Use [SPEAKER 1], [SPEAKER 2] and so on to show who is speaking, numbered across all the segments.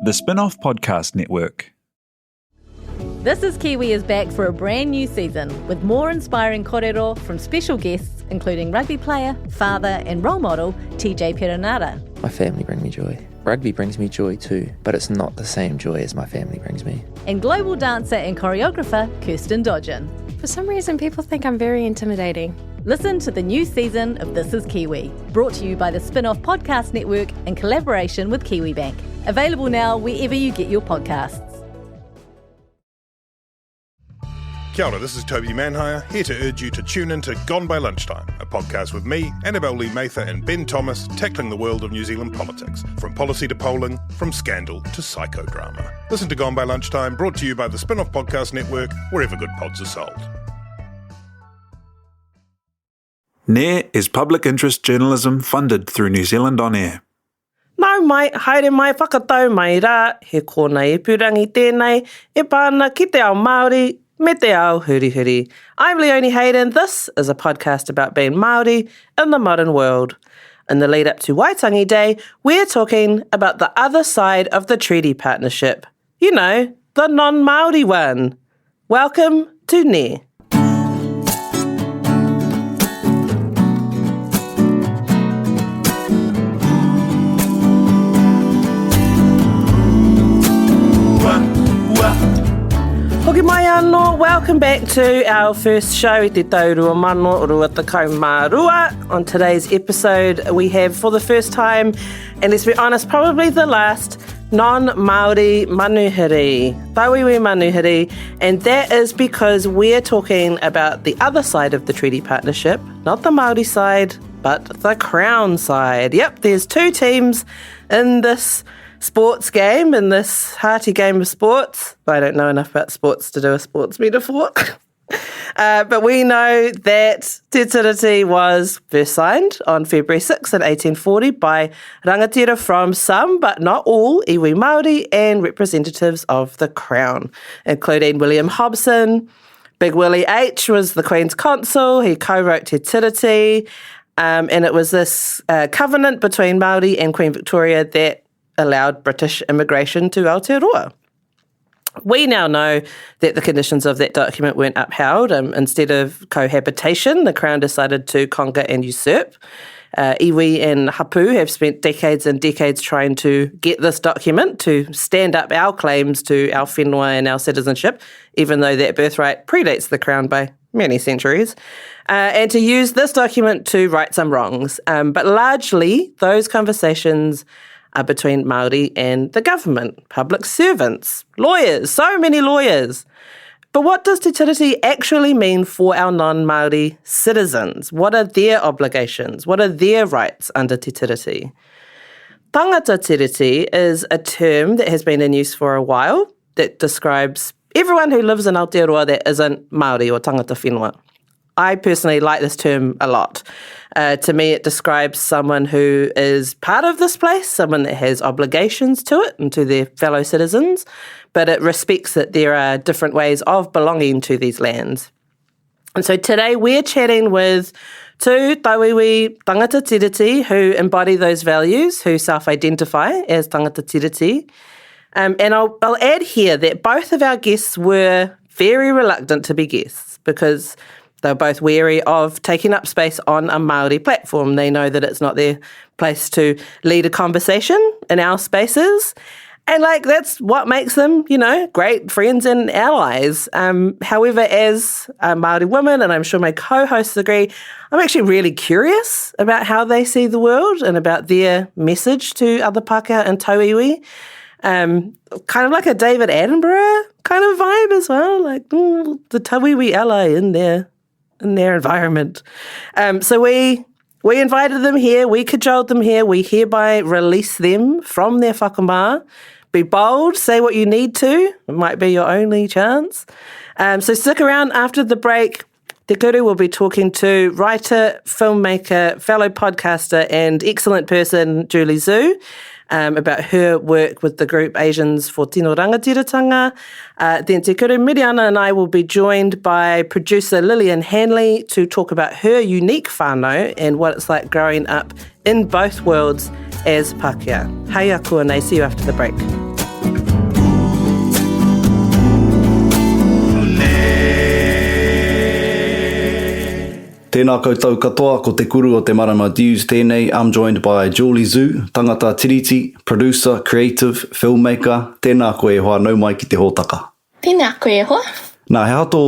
[SPEAKER 1] The Spin-off Podcast Network.
[SPEAKER 2] This is Kiwi is back for a brand new season with more inspiring kōrero from special guests including rugby player, father and role model TJ Perenara.
[SPEAKER 3] My family bring me joy. Rugby brings me joy too, but it's not the same joy as my family brings me.
[SPEAKER 2] And global dancer and choreographer Kirsten Dodgen.
[SPEAKER 4] For some reason, people think I'm very intimidating.
[SPEAKER 2] Listen to the new season of This is Kiwi, brought to you by the Spin-off Podcast Network in collaboration with KiwiBank. Available now wherever you get your podcasts.
[SPEAKER 5] Kia ora, this is Toby Manhire, here to urge you to tune in to Gone by Lunchtime, a podcast with me, Annabelle Lee Mather and Ben Thomas, tackling the world of New Zealand politics, from policy to polling, from scandal to psychodrama. Listen to Gone by Lunchtime, brought to you by the Spin-off Podcast Network, wherever good pods are sold.
[SPEAKER 1] NAIR is public interest journalism funded through New Zealand On Air.
[SPEAKER 6] Nau mai, haere mai whakatau mai rā, he kōna e purangi tēnei, e pāna ki te ao Māori, me te ao huri huri. I'm Leonie Hayden. This is a podcast about being Māori in the modern world. In the lead up to Waitangi Day, we're talking about the other side of the treaty partnership. You know, the non-Māori one. Welcome to NAIR. Hoki mai anō, welcome back to our first show, Te Taurua Mano Rua Takau Mārua. On today's episode, we have for the first time, and let's be honest, probably the last, non-Māori manuhiri, Tawiwi manuhiri, and that is because we're talking about the other side of the treaty partnership, not the Māori side, but the Crown side. Yep, there's two teams in this sports game, in this hearty game of sports. I don't know enough about sports to do a sports metaphor. But we know that Te Tiriti was first signed on February 6 in 1840 by rangatira from some, but not all, iwi Māori and representatives of the Crown, including William Hobson. Big Willie H was the Queen's consul. He co-wrote Te Tiriti. And it was this covenant between Māori and Queen Victoria that allowed British immigration to Aotearoa. We now know that the conditions of that document weren't upheld. Instead of cohabitation, the Crown decided to conquer and usurp. Iwi and Hapu have spent decades and decades trying to get this document to stand up our claims to our whenua and our citizenship, even though that birthright predates the Crown by many centuries, and to use this document to right some wrongs. But largely, those conversations are between Māori and the government, public servants, lawyers, so many lawyers. But what does Te Tiriti actually mean for our non-Māori citizens? What are their obligations? What are their rights under Te Tiriti? Tangata Tiriti is a term that has been in use for a while that describes everyone who lives in Aotearoa that isn't Māori or tangata whenua. I personally like this term a lot. To me, it describes someone who is part of this place, someone that has obligations to it and to their fellow citizens, but it respects that there are different ways of belonging to these lands. And so today we're chatting with two Tawiwi Tangata Tiriti who embody those values, who self-identify as Tangata Tiriti. And I'll add here that both of our guests were very reluctant to be guests because they're both wary of taking up space on a Māori platform. They know that it's not their place to lead a conversation in our spaces. And that's what makes them, great friends and allies. However, as a Māori woman, and I'm sure my co-hosts agree, I'm actually really curious about how they see the world and about their message to other Pākehā and Tauiwi. Kind of like a David Attenborough kind of vibe as well, the Tauiwi ally in their environment. So we invited them here, we cajoled them here, we hereby release them from their whakamā. Be bold, say what you need to. It might be your only chance. So stick around after the break. Te Kuru will be talking to writer, filmmaker, fellow podcaster and excellent person Julie Zhu about her work with the group Asians for Tino Rangatiratanga. Then Te Kuru, Meriana and I will be joined by producer Lillian Hanly to talk about her unique whānau and what it's like growing up in both worlds as Pākehā. Hei a kua nei, see you after the break.
[SPEAKER 7] Tēnā koutou katoa ko te kuru o te Marama News tēnei. I'm joined by Julie Zhu, Tangata Tiriti, producer, creative, filmmaker. Tēnā koe hoa nau mai ki te hōtaka.
[SPEAKER 8] Tēnā koe hoa.
[SPEAKER 7] Nā, hea tō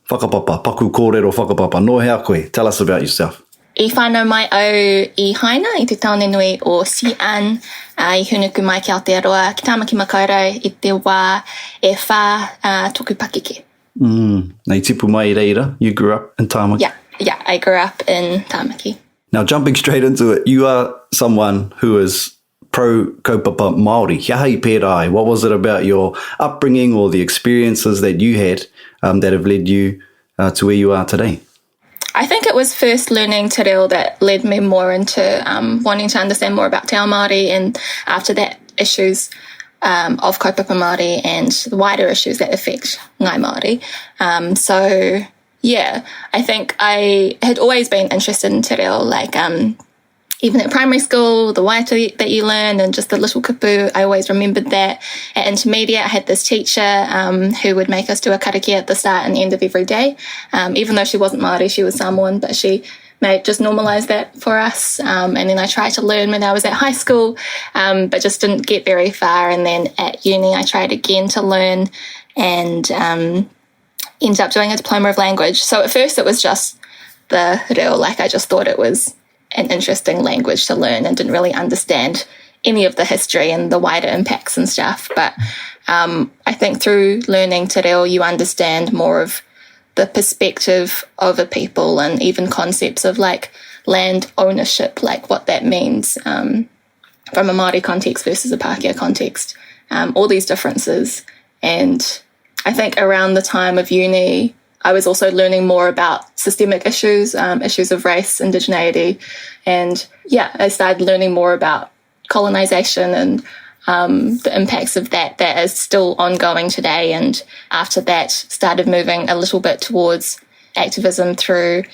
[SPEAKER 7] whakapapa, paku kōrero whakapapa. No hea koe, tell us about yourself.
[SPEAKER 8] I whānau mai au I Haina, I te taone nui o Sian, I hunuku mai ki Aotearoa, ki tāmaki makaurau, I te wā e whā toku pakeke.
[SPEAKER 7] Nei tipu mai I reira, you grew up in Tāmaki?
[SPEAKER 8] Yeah, I grew up in Tāmaki.
[SPEAKER 7] Now, jumping straight into it, you are someone who is pro-kaupapa Māori. Kia hei pērai, what was it about your upbringing or the experiences that you had that have led you to where you are today?
[SPEAKER 8] I think it was first learning te reo that led me more into wanting to understand more about te ao Māori, and after that, issues of kaupapa Māori and the wider issues that affect ngai Māori. So, yeah, I think I had always been interested in te reo, like even at primary school, the waiata that you learn and just the little kupu, I always remembered that. At intermediate, I had this teacher who would make us do a karakia at the start and end of every day. Even though she wasn't Māori, she was Samoan, but she just normalised that for us. And then I tried to learn when I was at high school, but just didn't get very far. And then at uni, I tried again to learn and ended up doing a diploma of language. So at first it was just the reo, like I just thought it was an interesting language to learn and didn't really understand any of the history and the wider impacts and stuff. But I think through learning te reo, you understand more of the perspective of a people and even concepts of like land ownership, like what that means from a Māori context versus a Pākehā context, all these differences. And I think around the time of uni, I was also learning more about systemic issues, issues of race, indigeneity, and I started learning more about colonisation and the impacts of that is still ongoing today. And after that, started moving a little bit towards activism through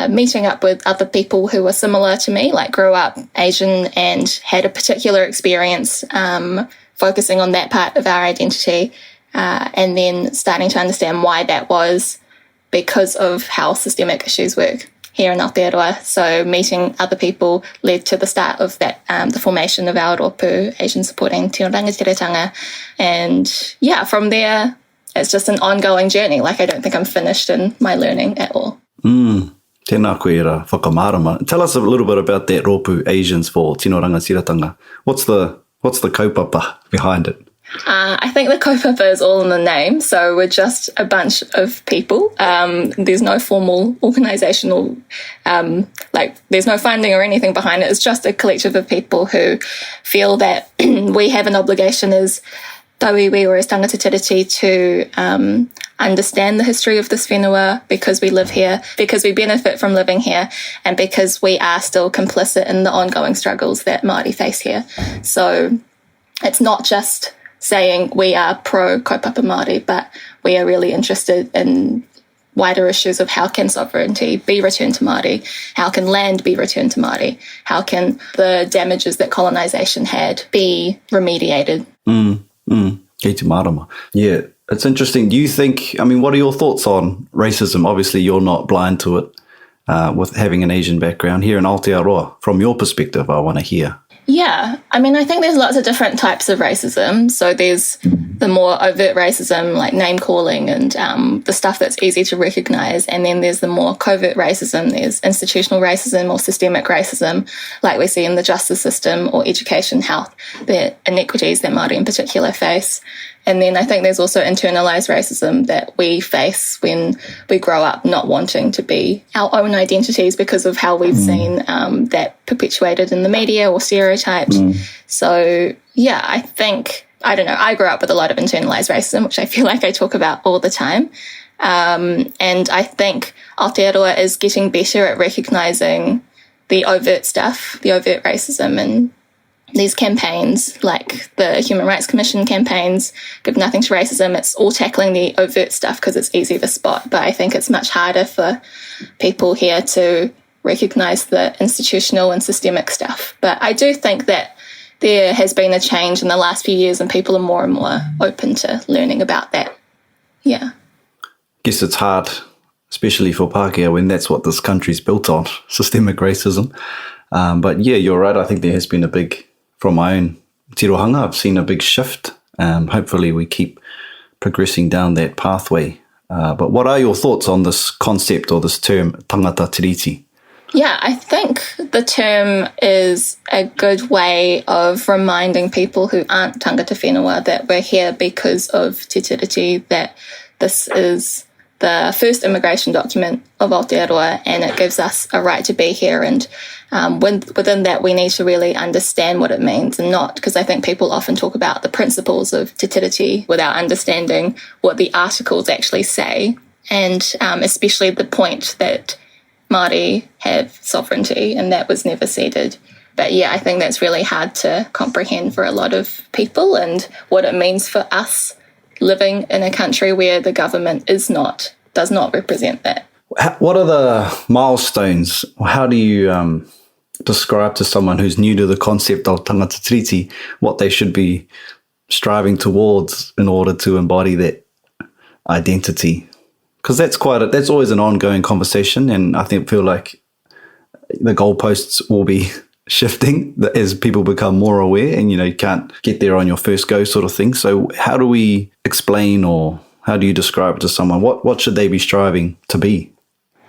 [SPEAKER 8] meeting up with other people who were similar to me, like grew up Asian and had a particular experience focusing on that part of our identity. And then starting to understand why that was because of how systemic issues work here in Aotearoa. So meeting other people led to the start of that, the formation of our rōpū, Asians Supporting Tino Rangatiratanga. And from there, it's just an ongoing journey. Like, I don't think I'm finished in my learning at all.
[SPEAKER 7] Tēnā koe ra whakamarama. Tell us a little bit about that rōpū, Asians for Tino Rangatiratanga. What's the kaupapa behind it?
[SPEAKER 8] I think the kaupapa is all in the name, so we're just a bunch of people. There's no formal organisational, there's no funding or anything behind it. It's just a collective of people who feel that we have an obligation as tauiwi or as Tangata Tiriti to understand the history of this whenua because we live here, because we benefit from living here, and because we are still complicit in the ongoing struggles that Māori face here. So it's not just saying we are pro-kaupapa Māori, but we are really interested in wider issues of how can sovereignty be returned to Māori, how can land be returned to Māori, how can the damages that colonisation had be remediated.
[SPEAKER 7] Kei te marama. Yeah, it's interesting. Do you think, what are your thoughts on racism? Obviously, you're not blind to it with having an Asian background here in Aotearoa. From your perspective, I want to hear.
[SPEAKER 8] Yeah, I think there's lots of different types of racism. So there's the more overt racism, like name-calling and the stuff that's easy to recognise. And then there's the more covert racism. There's institutional racism or systemic racism, like we see in the justice system or education, health, the inequities that Māori in particular face. And then I think there's also internalised racism that we face when we grow up not wanting to be our own identities because of how we've seen that perpetuated in the media or stereotyped. So, I think, I grew up with a lot of internalised racism, which I feel like I talk about all the time. And I think Aotearoa is getting better at recognising the overt stuff, the overt racism, and these campaigns, like the Human Rights Commission campaigns, Give Nothing to Racism, it's all tackling the overt stuff because it's easy to spot. But I think it's much harder for people here to recognise the institutional and systemic stuff. But I do think that there has been a change in the last few years and people are more and more open to learning about that. Yeah.
[SPEAKER 7] Guess it's hard especially for Pākehā, when that's what this country's built on, systemic racism. But yeah, you're right. I think there has been from my own tirohanga, I've seen a big shift. Hopefully we keep progressing down that pathway. But what are your thoughts on this concept or this term, Tangata Tiriti?
[SPEAKER 8] Yeah, I think the term is a good way of reminding people who aren't tangata whenua that we're here because of Te Tiriti, that this is the first immigration document of Aotearoa, and it gives us a right to be here. And within that, we need to really understand what it means, and not, because I think people often talk about the principles of Te Tiriti without understanding what the articles actually say, and especially the point that Māori have sovereignty, and that was never ceded. But yeah, I think that's really hard to comprehend for a lot of people, and what it means for us living in a country where the government does not represent that.
[SPEAKER 7] What are the milestones? How do you describe to someone who's new to the concept of Tangata Tiriti what they should be striving towards in order to embody that identity? Because that's always an ongoing conversation, and I feel like the goalposts will be shifting as people become more aware, and you can't get there on your first go, sort of thing. So how do we explain, or how do you describe it to someone? What should they be striving to be?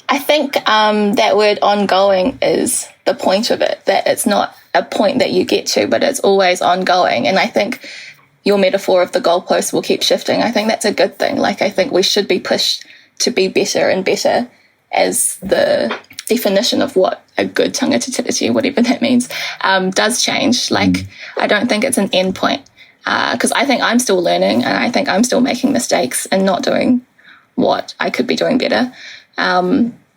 [SPEAKER 8] I think that word ongoing is the point of it, that it's not a point that you get to, but it's always ongoing. And I think your metaphor of the goalposts will keep shifting. I think that's a good thing. Like, I think we should be pushed to be better and better as the definition of what a good tangata tiriti, whatever that means, does change. Like, I don't think it's an end point, because I think I'm still learning, and I think I'm still making mistakes and not doing what I could be doing better.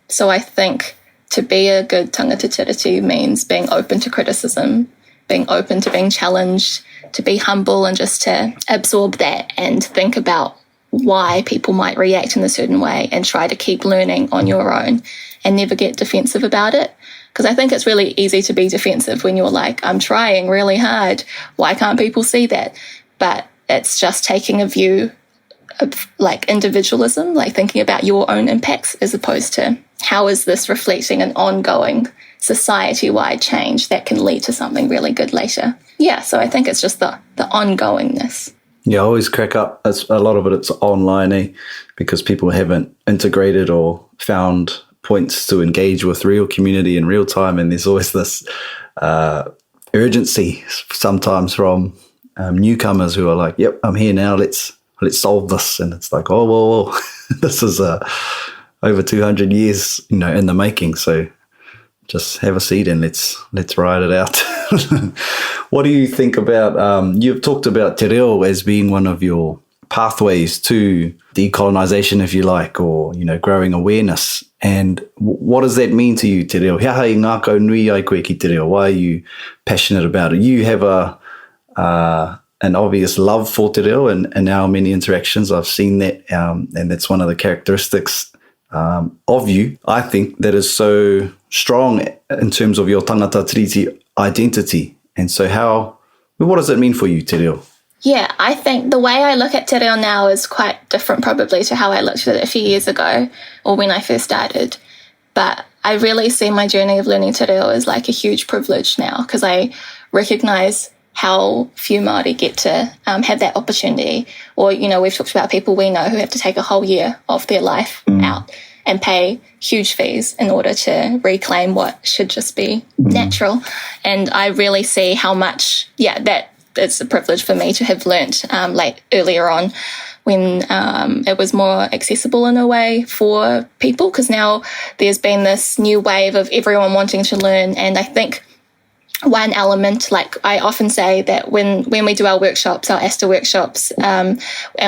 [SPEAKER 8] So I think to be a good tangata tiriti means being open to criticism, being open to being challenged, to be humble and just to absorb that and think about why people might react in a certain way, and try to keep learning on your own and never get defensive about it. Because I think it's really easy to be defensive when you're like, I'm trying really hard, why can't people see that? But it's just taking a view of like individualism, like thinking about your own impacts, as opposed to how is this reflecting an ongoing society-wide change that can lead to something really good later. Yeah, so I think it's just the ongoingness.
[SPEAKER 7] Yeah, I always crack up. A lot of it's online, because people haven't integrated or found points to engage with real community in real time, and there's always this urgency sometimes from newcomers who are like, "Yep, I'm here now. Let's solve this," and it's like, "Oh, well, this is over 200 years, in the making." So just have a seat and let's ride it out. What do you think about, you've talked about te reo as being one of your pathways to decolonization, if you like, or, growing awareness. And what does that mean to you, te reo? Hea hei ngākau nui ai koe ki te reo. Why are you passionate about it? You have an obvious love for te reo, and in our many interactions I've seen that, and that's one of the characteristics of you, I think, that is so strong in terms of your Tangata Tiriti identity. And so what does it mean for you, te reo?
[SPEAKER 8] Yeah, I think the way I look at te reo now is quite different probably to how I looked at it a few years ago or when I first started. But I really see my journey of learning te reo as like a huge privilege now, because I recognise how few Māori get to have that opportunity. Or, we've talked about people we know who have to take a whole year of their life out and pay huge fees in order to reclaim what should just be natural. And I really see how much, that it's a privilege for me to have learnt earlier on, when it was more accessible in a way for people, because now there's been this new wave of everyone wanting to learn. And I think one element, like I often say that when we do our workshops, our ASTA workshops, and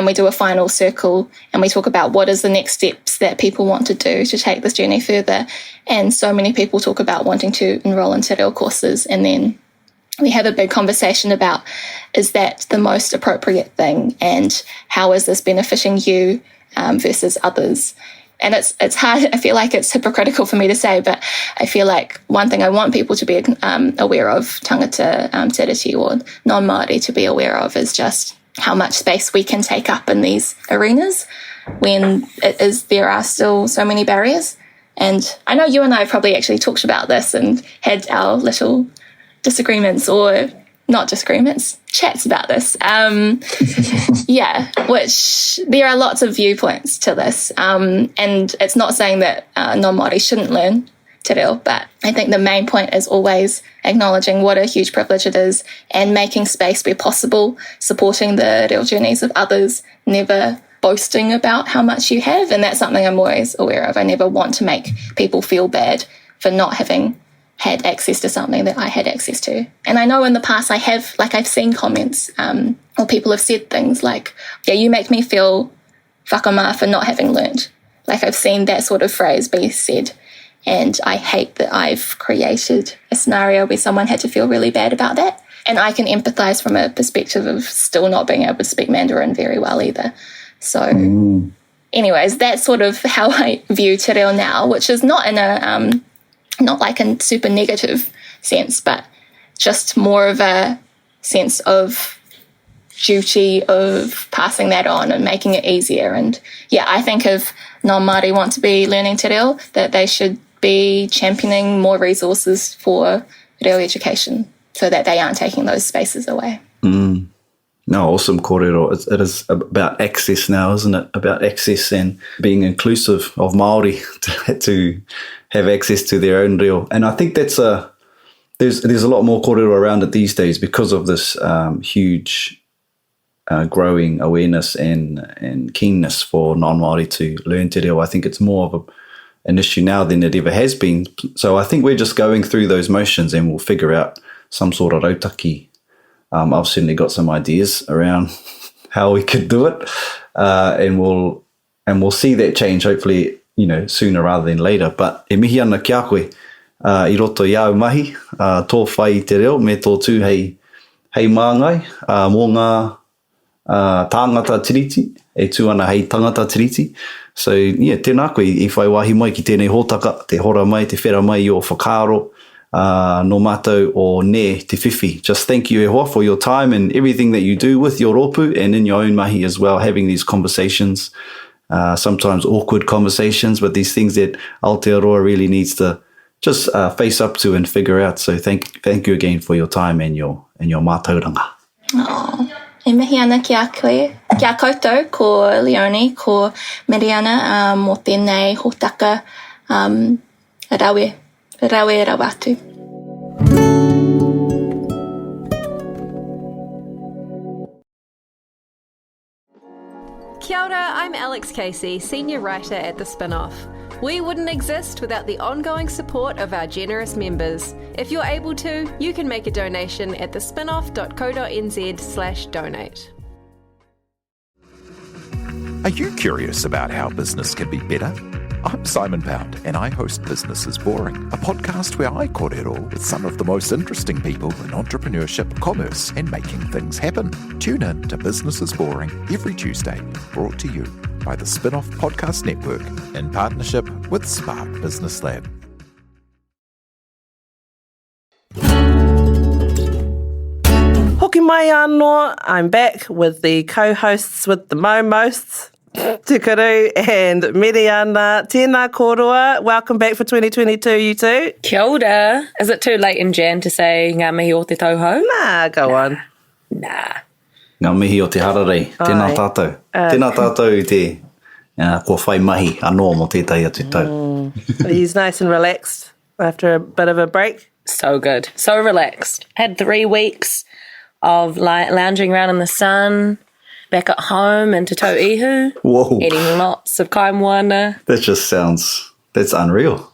[SPEAKER 8] we do a final circle and we talk about what is the next steps that people want to do to take this journey further. And so many people talk about wanting to enroll in te reo courses, and then we have a big conversation about, is that the most appropriate thing, and how is this benefiting you versus others? And it's hard. I feel like it's hypocritical for me to say, but I feel like one thing I want people to be aware of, tangata tiriti or non-Māori to be aware of, is just how much space we can take up in these arenas when there are still so many barriers. And I know you and I have probably actually talked about this and had our little disagreements, or not disagreements, chats about this. Which there are lots of viewpoints to this. And it's not saying that non-Māori shouldn't learn te reo, but I think the main point is always acknowledging what a huge privilege it is and making space where possible, supporting the reo journeys of others, never boasting about how much you have. And that's something I'm always aware of. I never want to make people feel bad for not having had access to something that I had access to. And I know in the past I've seen comments or people have said things like, yeah, you make me feel whakama for not having learned. Like I've seen that sort of phrase be said. And I hate that I've created a scenario where someone had to feel really bad about that. And I can empathise from a perspective of still not being able to speak Mandarin very well either. So anyways, that's sort of how I view te reo now, which is not in a, not like a super negative sense, but just more of a sense of duty of passing that on and making it easier. And yeah, I think if non-Māori want to be learning te reo, that they should be championing more resources for reo education so that they aren't taking those spaces away.
[SPEAKER 7] No, awesome, kōrero. It is about access now, isn't it? About access and being inclusive of Māori to have access to their own reo. And I think there's a lot more kōrero around it these days because of this huge growing awareness and keenness for non-Māori to learn te reo. I think it's more of an issue now than it ever has been. So I think we're just going through those motions and we'll figure out some sort of rautaki. I've certainly got some ideas around how we could do it, and we'll see that change hopefully, sooner rather than later. But e mihi ana kia koe, I roto i au mahi, tō whai te reo me tō tū hei māngai, mō ngā Tangata Tiriti, e tū ana hei Tangata Tiriti. So yeah, tēnā koe i whai wahi mai ki tēnei hōtaka, te hora mai, te whera mai o whakaaro, no mātou o ne te whiwhi. Just thank you e hoa for your time and everything that you do with your rōpū and in your own mahi as well, having these conversations, sometimes awkward conversations, but these things that Aotearoa really needs to just face up to and figure out. So thank you again for your time and your mātauranga.
[SPEAKER 8] Oh, e mihi ana kia koe, kia koutou, ko Leonie, ko Meriana, mō tēnei hōtaka, rawe rawatu.
[SPEAKER 9] Kia ora, I'm Alex Casey, Senior Writer at The Spin-Off. We wouldn't exist without the ongoing support of our generous members. If you're able to, you can make a donation at thespinoff.co.nz/donate.
[SPEAKER 10] Are you curious about how business can be better? I'm Simon Pound, and I host Business is Boring, a podcast where I kōrero with some of the most interesting people in entrepreneurship, commerce, and making things happen. Tune in to Business is Boring every Tuesday, brought to you by the Spin-Off Podcast Network in partnership with Spark Business Lab.
[SPEAKER 6] Hoki mai anō, I'm back with the co-hosts with the momosts. Te Kuru and Meriana. Tēnā kōrua. Welcome back for 2022, you two.
[SPEAKER 4] Kia ora. Is it too late in Jan to say ngā mihi o te tauhou?
[SPEAKER 6] Nah, go on.
[SPEAKER 4] Nah.
[SPEAKER 7] Ngā mihi o te hararei. Tēnā tātou. Tēnā tātou te kua whai mahi anō mo tētai atu tau.
[SPEAKER 6] He's nice and relaxed after a bit of a break.
[SPEAKER 4] So good. So relaxed. Had 3 weeks of lounging around in the sun. Back at home in Te Tauihu.
[SPEAKER 7] Whoa.
[SPEAKER 4] Eating lots of kaimoana.
[SPEAKER 7] That's unreal.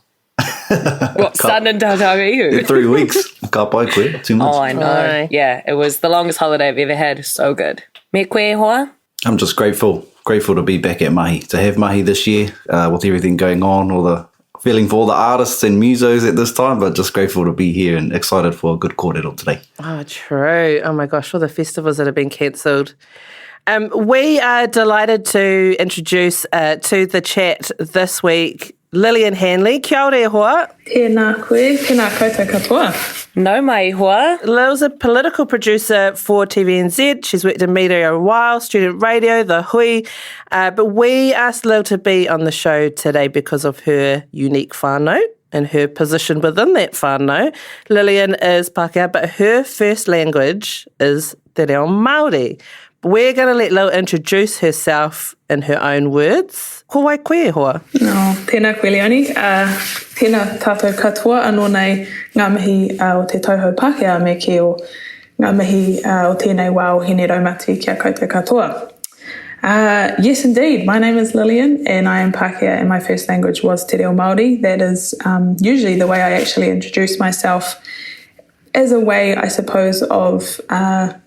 [SPEAKER 4] What, sun in Te Tauihu?
[SPEAKER 7] 3 weeks. Ka pai koe, 2 months.
[SPEAKER 4] Oh, I know.
[SPEAKER 6] Aye.
[SPEAKER 4] Yeah, it was the longest holiday I've ever had. So good. Me koe hoa?
[SPEAKER 7] I'm just grateful to be back at mahi, to have mahi this year with everything going on, all the feeling for all the artists and musos at this time, but just grateful to be here and excited for a good kōrero today.
[SPEAKER 6] Oh, true. Oh my gosh, all the festivals that have been cancelled. We are delighted to introduce to the chat this week Lillian Hanly. Kia ora e hoa.
[SPEAKER 11] Tēnā koe, tēnā koutou katoa.
[SPEAKER 4] No mai hoa.
[SPEAKER 6] Lil's a political producer for TVNZ. She's worked in media a while, student radio, the hui. But we asked Lil to be on the show today because of her unique whānau and her position within that whānau. Lillian is Pākehā, but her first language is te reo Māori. We're going to let Lil introduce herself in her own words. Ko wai koe e hoa?
[SPEAKER 11] No, tēnā koe Leonie. Tēnā tātou katoa anō nei ngā mihi o te tauhou Pākehā me ke o ngā mihi o tēnei wā o hene raumati kia koutou katoa. Yes, indeed. My name is Lillian and I am Pākehā and my first language was te reo Māori. That is usually the way I actually introduce myself, as a way, I suppose, of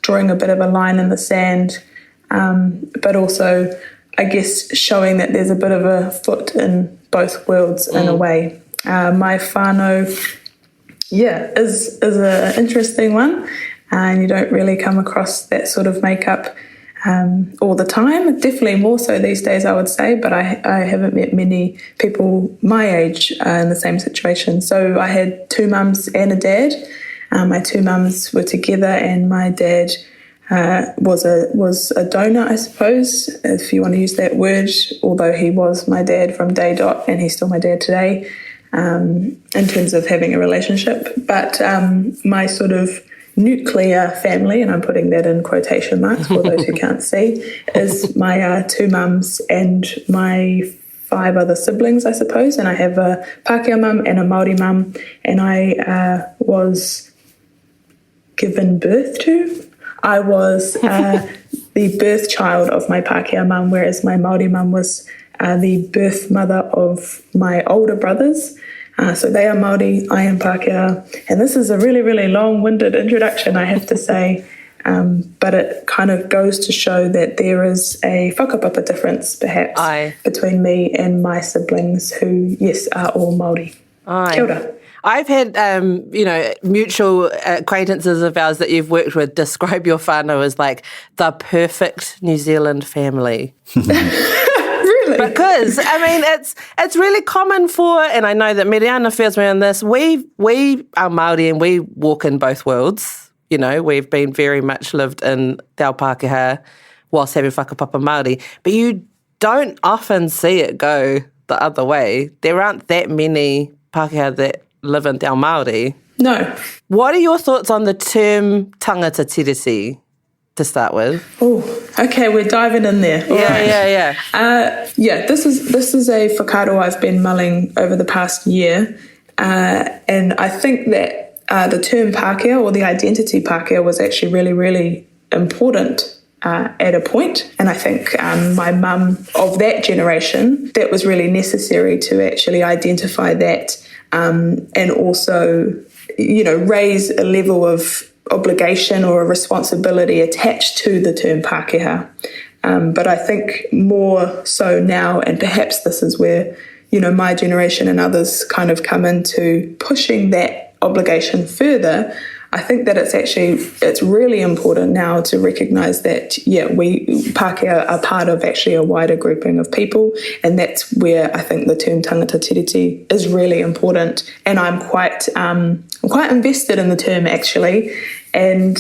[SPEAKER 11] drawing a bit of a line in the sand, but also, I guess, showing that there's a bit of a foot in both worlds in a way. My whānau, is an interesting one, and you don't really come across that sort of makeup all the time. Definitely more so these days, I would say, but I haven't met many people my age in the same situation. So I had two mums and a dad. My two mums were together and my dad was a donor, I suppose, if you want to use that word, although he was my dad from day dot and he's still my dad today in terms of having a relationship. But my sort of nuclear family, and I'm putting that in quotation marks for those who can't see, is my two mums and my 5 other siblings, I suppose. And I have a Pākehā mum and a Māori mum, and I was given birth to. I was the birth child of my Pākehā mum, whereas my Māori mum was the birth mother of my older brothers. So they are Māori, I am Pākehā. And this is a really, really long-winded introduction, I have to say. But it kind of goes to show that there is a whakapapa difference, perhaps, between me and my siblings who, yes, are all Māori. Kia ora.
[SPEAKER 6] I've had, mutual acquaintances of ours that you've worked with describe your whānau as like the perfect New Zealand family. Really? Because, it's really common for, and I know that Meriana feels me on this, we are Māori and we walk in both worlds. You know, we've been very much lived in Te Ao Pākehā whilst having whakapapa Māori, but you don't often see it go the other way. There aren't that many Pākehā that live in Te Ao Māori.
[SPEAKER 11] No.
[SPEAKER 6] What are your thoughts on the term Tangata Tiriti to start with?
[SPEAKER 11] Oh, okay, we're diving in there.
[SPEAKER 6] Yeah.
[SPEAKER 11] This is a whakaaro I've been mulling over the past year, and I think that the term Pākehā or the identity Pākehā was actually really, really important at a point. And I think my mum of that generation, that was really necessary to actually identify that and also, raise a level of obligation or a responsibility attached to the term Pākehā. But I think more so now, and perhaps this is where, my generation and others kind of come into pushing that obligation further. I think that it's really important now to recognise that, we Pākehā are part of actually a wider grouping of people, and that's where I think the term Tangata Tiriti is really important. And I'm quite invested in the term actually, and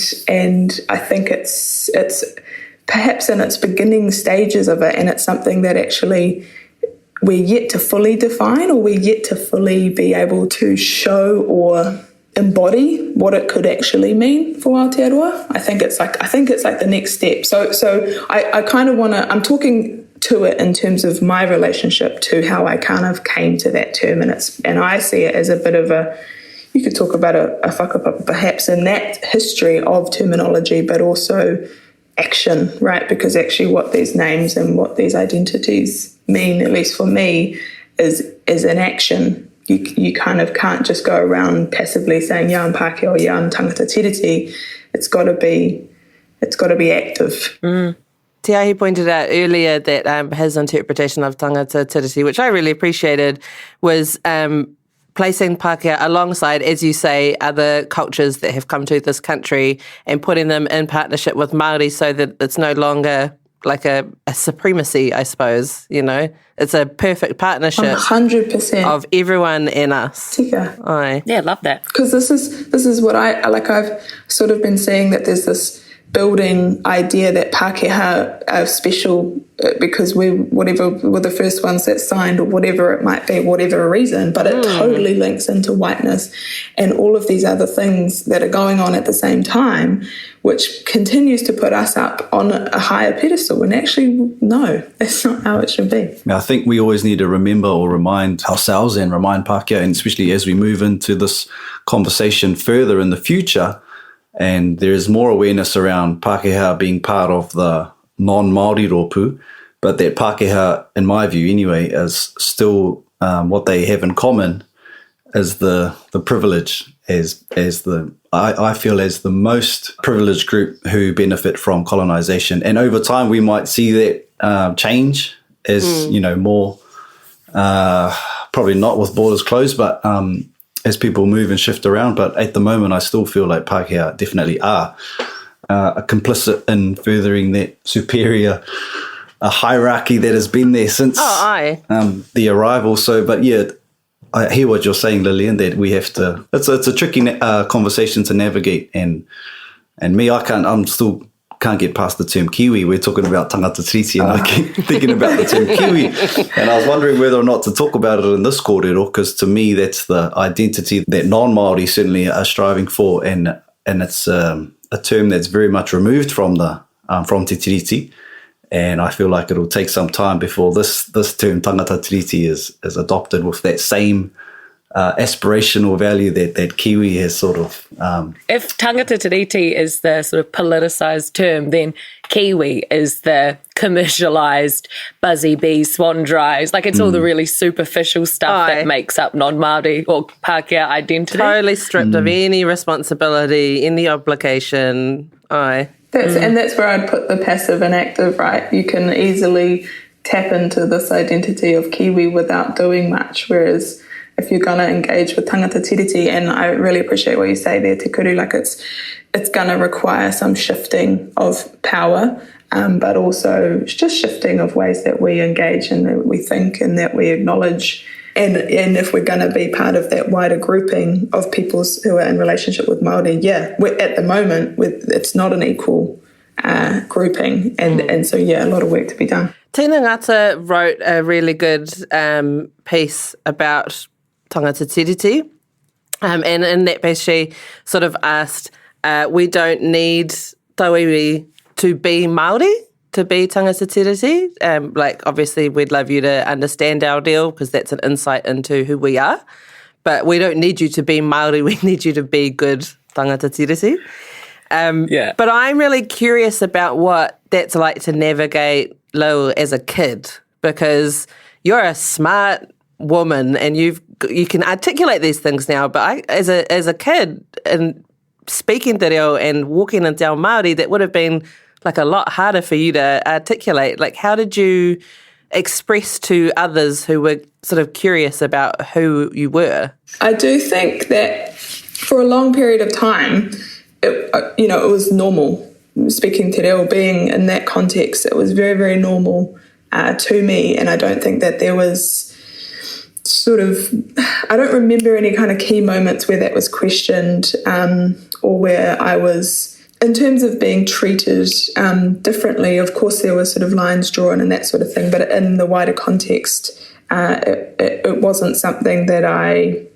[SPEAKER 11] I think it's perhaps in its beginning stages of it, and it's something that actually we're yet to fully define, or we're yet to fully be able to show or embody what it could actually mean for Aotearoa. I think it's like the next step. So I kind of want to, I'm talking to it in terms of my relationship to how I kind of came to that term, and I see it as a bit of you could talk about a whakapapa perhaps in that history of terminology, but also action, right? Because actually what these names and what these identities mean, at least for me, is an action. You kind of can't just go around passively saying "Yeah, I'm Pākehā" or "Yeah, I'm Tangata Tiriti." It's got to be active.
[SPEAKER 6] Te Aihe pointed out earlier that his interpretation of Tangata Tiriti, which I really appreciated, was placing Pākehā alongside, as you say, other cultures that have come to this country and putting them in partnership with Māori so that it's no longer like a supremacy, I suppose, you know. It's a perfect partnership
[SPEAKER 11] 100%
[SPEAKER 6] of everyone and us.
[SPEAKER 11] Tika.
[SPEAKER 6] Aye.
[SPEAKER 4] Yeah, love that.
[SPEAKER 11] Because this is what I've sort of been seeing, that there's this building idea that Pākehā are special because we're the first ones that signed, or whatever it might be, whatever reason, but it totally links into whiteness and all of these other things that are going on at the same time, which continues to put us up on a higher pedestal, when actually, no, that's not how it should be.
[SPEAKER 7] I think we always need to remember or remind ourselves and remind Pākehā, and especially as we move into this conversation further in the future, and there is more awareness around Pākehā being part of the non-Māori rōpū, but that Pākehā, in my view anyway, is still what they have in common is the privilege I feel as the most privileged group who benefit from colonisation. And over time we might see that change as, you know, more, probably not with borders closed, but as people move and shift around. But at the moment, I still feel like Pākehā definitely are complicit in furthering that superior hierarchy that has been there since the arrival. So, but yeah, I hear what you're saying, Lillian, that we have to, it's a tricky conversation to navigate. And me, I'm still can't get past the term Kiwi. We're talking about Tangata Tiriti, and I keep thinking about the term Kiwi. And I was wondering whether or not to talk about it in this kōrero, because to me, that's the identity that non-Māori certainly are striving for. And it's a term that's very much removed from from Te Tiriti. And I feel like it'll take some time before this term Tangata Tiriti is adopted with that same aspirational value that Kiwi has sort of...
[SPEAKER 4] If Tangata Tiriti is the sort of politicised term, then Kiwi is the commercialised buzzy bee swan drives. Like, it's all the really superficial stuff that makes up non-Māori or Pākehā identity.
[SPEAKER 6] Totally stripped of any responsibility, any obligation. Aye.
[SPEAKER 11] That's where I'd put the passive and active, right? You can easily tap into this identity of Kiwi without doing much, whereas if you're going to engage with Tangata Tiriti, and I really appreciate what you say there, Te Kuru, like it's going to require some shifting of power, but also just shifting of ways that we engage and that we think and that we acknowledge. And if we're going to be part of that wider grouping of peoples who are in relationship with Māori, we're at the moment, it's not an equal grouping. And so, a lot of work to be done.
[SPEAKER 6] Tina Ngata wrote a really good piece about Tangata Tiriti. And in that piece, she sort of asked, we don't need tauiwi to be Māori, to be Tangata Tiriti. Like, obviously, we'd love you to understand our deal because that's an insight into who we are. But we don't need you to be Māori. We need you to be good Tangata Tiriti. But I'm really curious about what that's like to navigate, Lil, as a kid, because you're a smart woman and you can articulate these things now. But as a kid, and speaking te reo and walking in te ao Māori, that would have been like a lot harder for you to articulate. Like, how did you express to others who were sort of curious about who you were?
[SPEAKER 11] I do think that for a long period of time, it was normal. Speaking te reo, being in that context, it was very, very normal to me. And I don't think that there was I don't remember any kind of key moments where that was questioned or where I was, in terms of being treated differently. Of course, there were sort of lines drawn and that sort of thing, but in the wider context, it wasn't something that I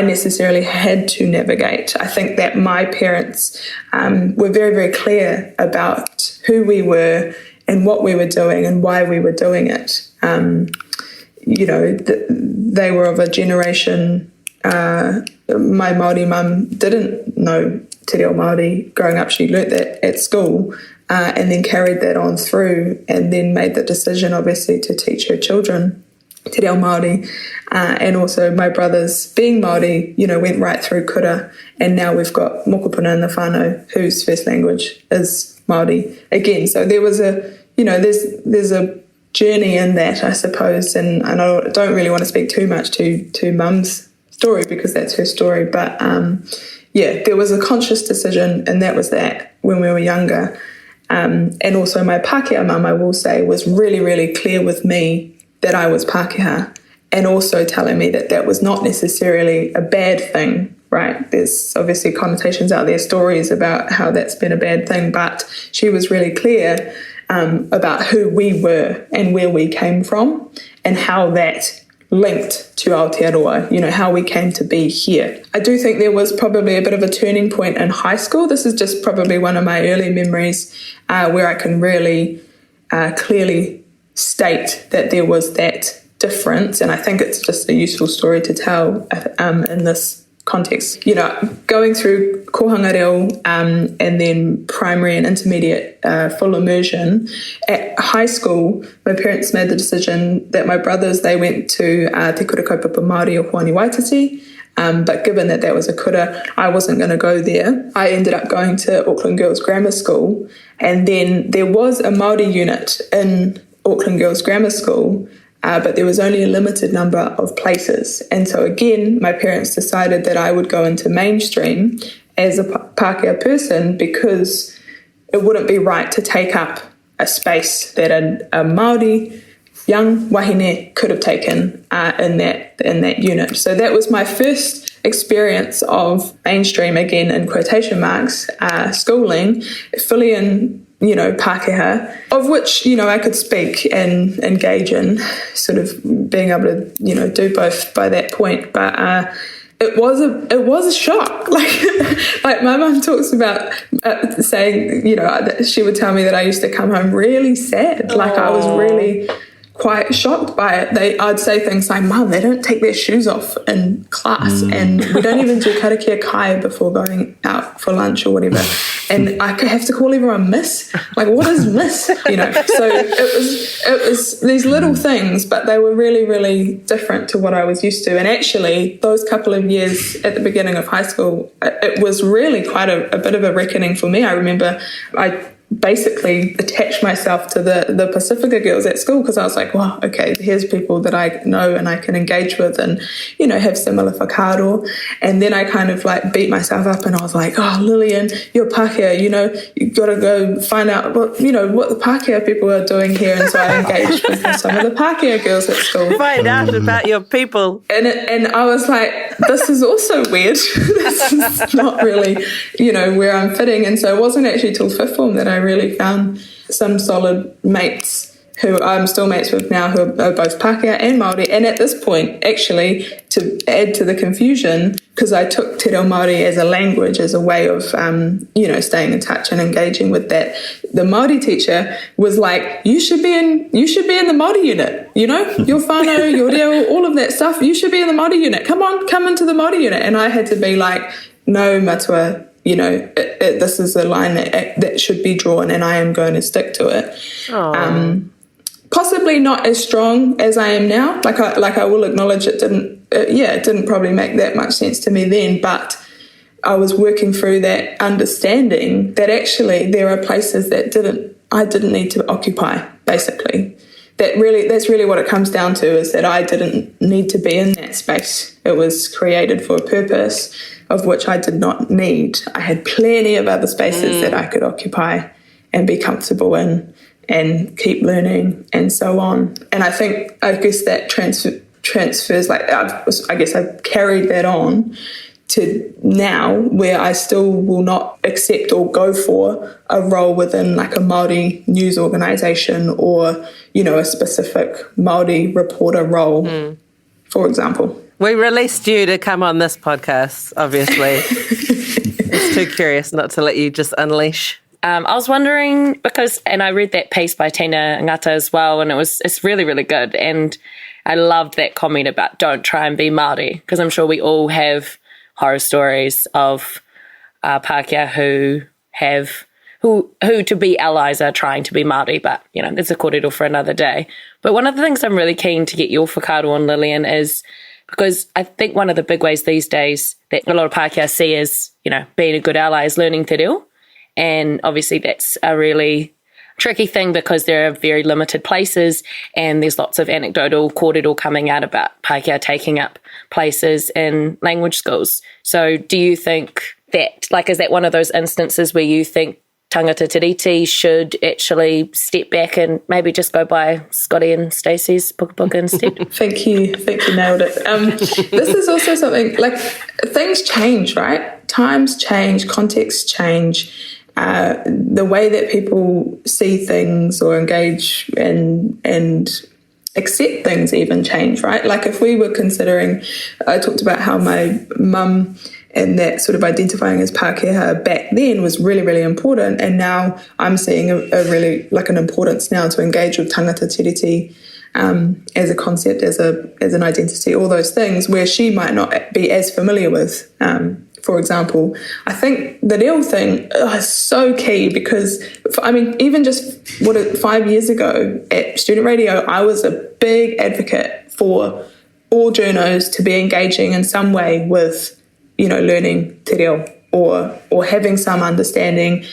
[SPEAKER 11] necessarily had to navigate. I think that my parents were very, very clear about who we were and what we were doing and why we were doing it. They were of a generation, my Māori mum didn't know te reo Māori growing up. She learnt that at school and then carried that on through, and then made the decision, obviously, to teach her children te reo Māori. And also my brothers, being Māori, went right through kura, and now we've got mokopuna in the whānau, whose first language is Māori again. So there was there's a journey in that, I suppose, and I don't really want to speak too much to Mum's story because that's her story, but there was a conscious decision, and that was that when we were younger, And also my Pākehā mum, I will say, was really, really clear with me that I was Pākehā, and also telling me that that was not necessarily a bad thing, right? There's obviously connotations out there, stories about how that's been a bad thing, but she was really clear about who we were and where we came from and how that linked to Aotearoa, how we came to be here. I do think there was probably a bit of a turning point in high school. This is just probably one of my early memories where I can really clearly state that there was that difference, and I think it's just a useful story to tell in this context. Going through kohanga reo and then primary and intermediate full immersion. At high school, my parents made the decision that my brothers, they went to Te Kura Kaupapa Māori o Waitangi, but given that was a kura, I wasn't going to go there. I ended up going to Auckland Girls Grammar School, and then there was a Māori unit in Auckland Girls Grammar School, but there was only a limited number of places. And so again, my parents decided that I would go into mainstream as a Pākehā person because it wouldn't be right to take up a space that a Māori young wahine could have taken in that unit. So that was my first experience of mainstream, again in quotation marks, schooling, fully in Pākehā, of which, I could speak and engage in, sort of being able to, do both by that point. But it was a shock. Like my mum talks about saying, she would tell me that I used to come home really sad. Like I was really quite shocked by it. I'd say things like, Mum, they don't take their shoes off in class, and we don't even do karakia kai before going out for lunch or whatever. And I have to call everyone Miss. Like, what is Miss? So it was these little things, but they were really, really different to what I was used to. And actually, those couple of years at the beginning of high school, it was really quite a bit of a reckoning for me. I remember I basically attached myself to the Pacifica girls at school because I was like, wow, okay, here's people that I know and I can engage with and, have similar whakaaro. And then I kind of like beat myself up and I was like, oh, Lillian, you're Pākehā, you've got to go find out what the Pākehā people are doing here. And so I engaged with some of the Pākehā girls at school.
[SPEAKER 6] Find out about your people.
[SPEAKER 11] And I was like, this is also weird. This is not really, where I'm fitting. And so it wasn't actually till fifth form that I really found some solid mates who I'm still mates with now, who are both Pākehā and Māori. And at this point, actually, to add to the confusion, because I took Te Reo Māori as a language, as a way of, staying in touch and engaging with that, the Māori teacher was like, you should be in the Māori unit, your whānau, your reo, all of that stuff. You should be in the Māori unit. Come into the Māori unit. And I had to be like, no, matua, this is a line that should be drawn, and I am going to stick to it. Possibly not as strong as I am now. Like I will acknowledge it didn't probably make that much sense to me then, but I was working through that understanding that actually there are places that I didn't need to occupy, basically. That's really what it comes down to, is that I didn't need to be in that space. It was created for a purpose of which I did not need. I had plenty of other spaces that I could occupy and be comfortable in and keep learning and so on. And I guess that transfers, I guess I've carried that on to now, where I still will not accept or go for a role within like a Māori news organisation or, a specific Māori reporter role, for example.
[SPEAKER 6] We released you to come on this podcast, obviously. It's too curious not to let you just unleash.
[SPEAKER 4] I was wondering and I read that piece by Tina Ngata as well, and it's really, really good. And I loved that comment about don't try and be Māori, because I'm sure we all have horror stories of Pākehā who to be allies are trying to be Māori, but, it's a kōrero for another day. But one of the things I'm really keen to get your whakaaro on, Lillian, is because I think one of the big ways these days that a lot of Pākehā see as, being a good ally is learning te reo. And obviously that's a really tricky thing because there are very limited places and there's lots of anecdotal kōrero coming out about Pākehā taking up places in language schools. So do you think that, is that one of those instances where you think Tangata Tiriti should actually step back and maybe just go by Scotty and Stacey's puka puka instead?
[SPEAKER 11] Thank you, nailed it. This is also something, like, things change, right? Times change, contexts change, the way that people see things or engage and accept things even change, right? Like, if we were considering, I talked about how my mum and that sort of identifying as Pākehā back then was really, really important. And now I'm seeing a really, like, an importance now to engage with Tangata Tiriti as a concept, as an identity, all those things where she might not be as familiar with. For example, I think the reo thing is so key because, even just 5 years ago at Student Radio, I was a big advocate for all journos to be engaging in some way with, learning te reo or having some understanding,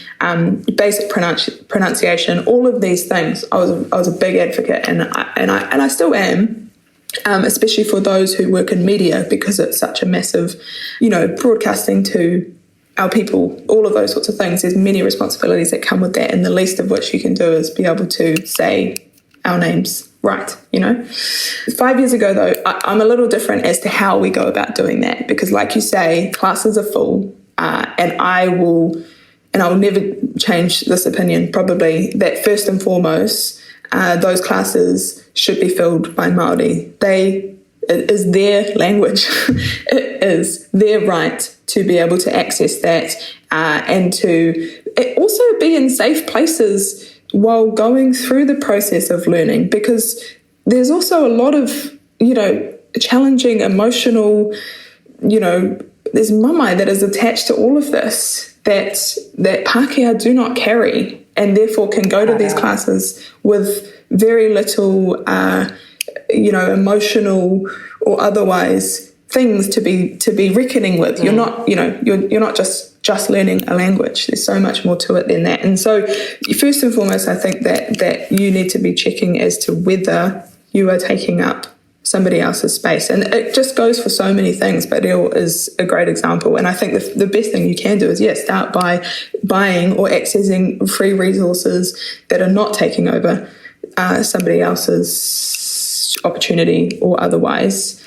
[SPEAKER 11] basic pronunciation, all of these things. I was a big advocate, and I still am. Especially for those who work in media, because it's such a massive, broadcasting to our people, all of those sorts of things. There's many responsibilities that come with that, and the least of which you can do is be able to say our names right, 5 years ago, though, I'm a little different as to how we go about doing that, because like you say, classes are full, and I will never change this opinion, probably, that first and foremost, those classes should be filled by Māori. It is their language. It is their right to be able to access that, and to also be in safe places while going through the process of learning, because there's also a lot of, challenging, emotional, there's mamai that is attached to all of this that Pākehā do not carry, and therefore can go to these classes with very little, emotional or otherwise things to be reckoning with. You're not, you're not just learning a language. There's so much more to it than that. And so, first and foremost, I think that you need to be checking as to whether you are taking up somebody else's space. And it just goes for so many things, but reo is a great example. And I think the best thing you can do is, start by buying or accessing free resources that are not taking over somebody else's opportunity or otherwise.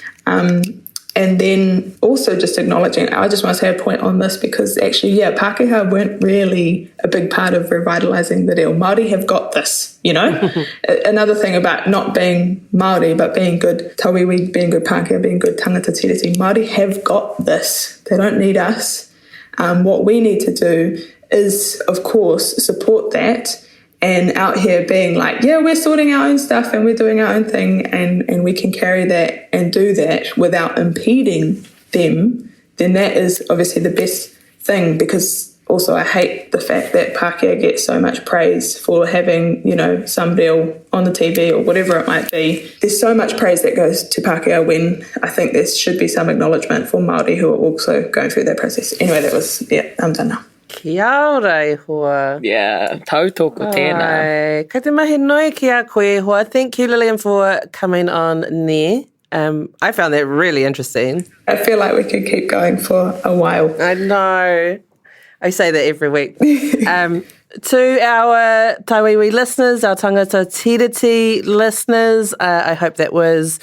[SPEAKER 11] And then also just acknowledging, I just want to say a point on this, because actually, Pākehā weren't really a big part of revitalising the reo. Māori have got this, Another thing about not being Māori, but being good tauiwi, being good Pākehā, being good Tangata Tiriti, Māori have got this. They don't need us. What we need to do is, of course, support that, and out here being like, we're sorting our own stuff and we're doing our own thing, and we can carry that and do that without impeding them, then that is obviously the best thing. Because also I hate the fact that Pākehā gets so much praise for having, some reo on the TV or whatever it might be. There's so much praise that goes to Pākehā when I think there should be some acknowledgement for Māori who are also going through that process. Anyway, that was, I'm done now.
[SPEAKER 6] Kia ora, hoa.
[SPEAKER 4] Yeah, tautoko tēnā.
[SPEAKER 6] Ka te mahi noi ki a koe, hoa. Thank you, Lillian, for coming on ne. I found that really interesting.
[SPEAKER 11] I feel like we could keep going for a while.
[SPEAKER 6] I know. I say that every week. To our tauiwi listeners, our Tangata Tiriti listeners, I hope that was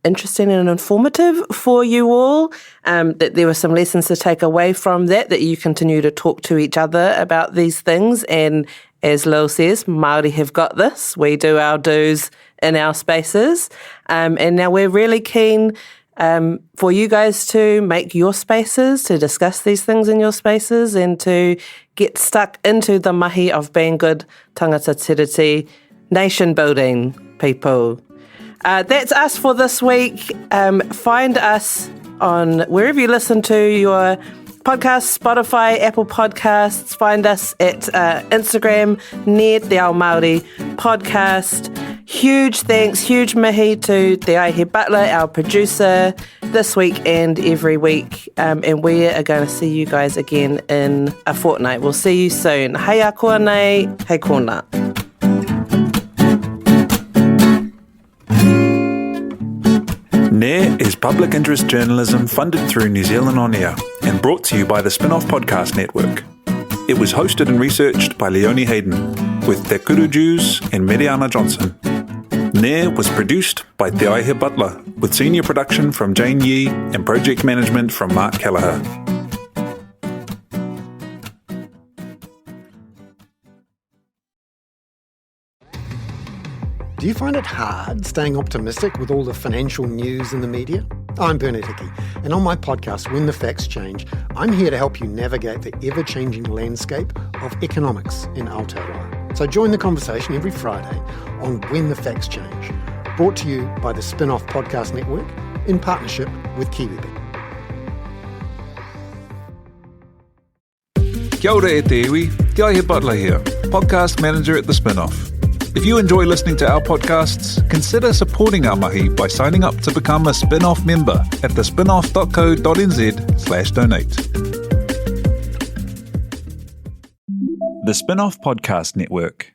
[SPEAKER 6] interesting and informative for you all, that there were some lessons to take away from that you continue to talk to each other about these things. And as Lil says, Māori have got this. We do our dues in our spaces. And now we're really keen for you guys to make your spaces, to discuss these things in your spaces, and to get stuck into the mahi of being good Tangata Tiriti nation building people. That's us for this week. Find us on wherever you listen to your podcasts, Spotify, Apple Podcasts. Find us at Instagram, Ne Te Ao Māori Podcast. Huge thanks, huge mihi to Te Aihe Butler, our producer, this week and every week. And we are going to see you guys again in a fortnight. We'll see you soon. Hei a koa nei, hei kōna.
[SPEAKER 1] NAIR is public interest journalism funded through New Zealand On Air and brought to you by the Spin-Off Podcast Network. It was hosted and researched by Leonie Hayden, with Te Kuru Jews and Meriana Johnsen. Ne was produced by Te Aihe Butler, with senior production from Jane Yee and project management from Mark Kelleher.
[SPEAKER 12] Do you find it hard staying optimistic with all the financial news in the media? I'm Bernard Hickey, and on my podcast, When the Facts Change, I'm here to help you navigate the ever-changing landscape of economics in Aotearoa. So join the conversation every Friday on When the Facts Change, brought to you by the Spin-Off Podcast Network in partnership with KiwiBet.
[SPEAKER 1] Kia ora e te iwi, Te Aihe Butler here, podcast manager at The Spin-Off. If you enjoy listening to our podcasts, consider supporting our mahi by signing up to become a Spin-Off member at thespinoff.co.nz/donate. The Spin-Off Podcast Network.